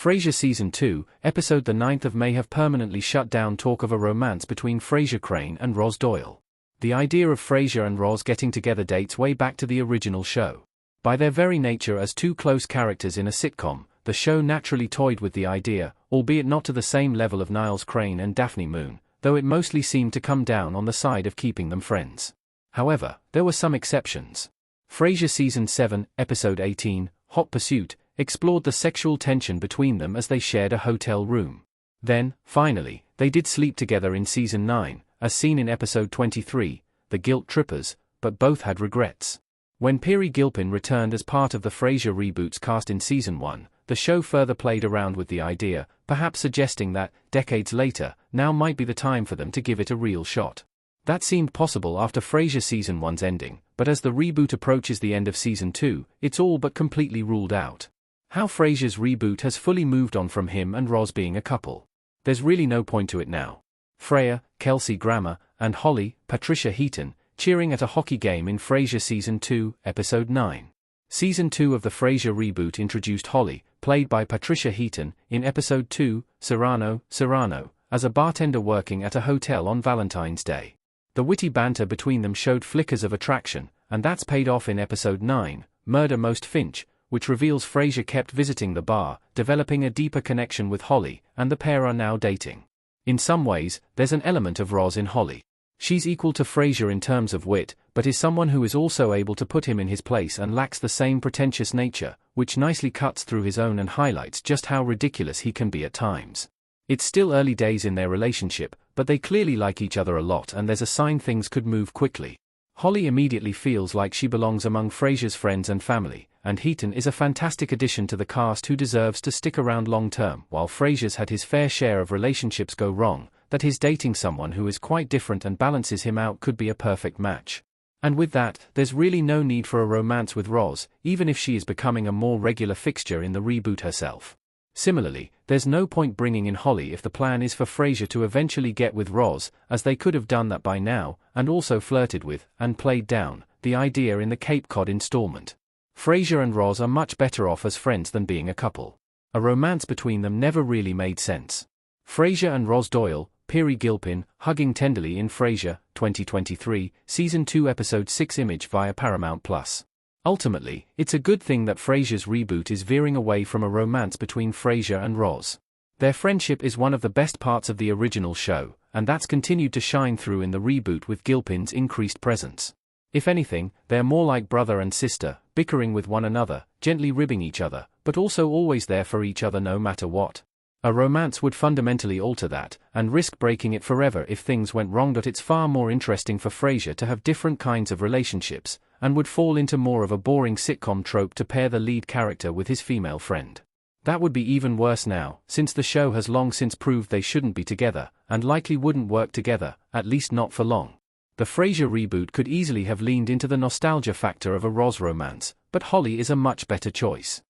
Frasier Season 2, episode the 9th of May have permanently shut down talk of a romance between Frasier Crane and Roz Doyle. The idea of Frasier and Roz getting together dates way back to the original show. By their very nature as two close characters in a sitcom, the show naturally toyed with the idea, albeit not to the same level of Niles Crane and Daphne Moon, though it mostly seemed to come down on the side of keeping them friends. However, there were some exceptions. Frasier Season 7, Episode 18, Hot Pursuit, explored the sexual tension between them as they shared a hotel room. Then, finally, they did sleep together in Season 9, as seen in Episode 23, The Guilt Trippers, but both had regrets. When Piri Gilpin returned as part of the Frasier Reboot's cast in Season 1, the show further played around with the idea, perhaps suggesting that, decades later, now might be the time for them to give it a real shot. That seemed possible after Frasier Season 1's ending, but as the reboot approaches the end of Season 2, it's all but completely ruled out. How Frasier's reboot has fully moved on from him and Roz being a couple. There's really no point to it now. Freya, Kelsey Grammer, and Holly, Patricia Heaton, cheering at a hockey game in Frasier Season 2, Episode 9. Season 2 of the Frasier reboot introduced Holly, played by Patricia Heaton, in Episode 2, Cyrano, as a bartender working at a hotel on Valentine's Day. The witty banter between them showed flickers of attraction, and that's paid off in Episode 9, Murder Most Finch, which reveals Frasier kept visiting the bar, developing a deeper connection with Holly, and the pair are now dating. In some ways, there's an element of Roz in Holly. She's equal to Frasier in terms of wit, but is someone who is also able to put him in his place and lacks the same pretentious nature, which nicely cuts through his own and highlights just how ridiculous he can be at times. It's still early days in their relationship, but they clearly like each other a lot and there's a sign things could move quickly. Holly immediately feels like she belongs among Frasier's friends and family, and Heaton is a fantastic addition to the cast who deserves to stick around long term. While Frasier's had his fair share of relationships go wrong, that his dating someone who is quite different and balances him out could be a perfect match. And with that, there's really no need for a romance with Roz, even if she is becoming a more regular fixture in the reboot herself. Similarly, there's no point bringing in Holly if the plan is for Frasier to eventually get with Roz, as they could have done that by now, and also flirted with, and played down, the idea in the Cape Cod installment. Frasier and Roz are much better off as friends than being a couple. A romance between them never really made sense. Frasier and Roz Doyle, Piri Gilpin, hugging tenderly in Frasier, 2023, Season 2 Episode 6 image via Paramount+. Ultimately, it's a good thing that Frasier's reboot is veering away from a romance between Frasier and Roz. Their friendship is one of the best parts of the original show, and that's continued to shine through in the reboot with Gilpin's increased presence. If anything, they're more like brother and sister, bickering with one another, gently ribbing each other, but also always there for each other no matter what. A romance would fundamentally alter that, and risk breaking it forever if things went wrong. It's far more interesting for Frasier to have different kinds of relationships, and would fall into more of a boring sitcom trope to pair the lead character with his female friend. That would be even worse now, since the show has long since proved they shouldn't be together, and likely wouldn't work together, at least not for long. The Frasier reboot could easily have leaned into the nostalgia factor of a Roz romance, but Holly is a much better choice.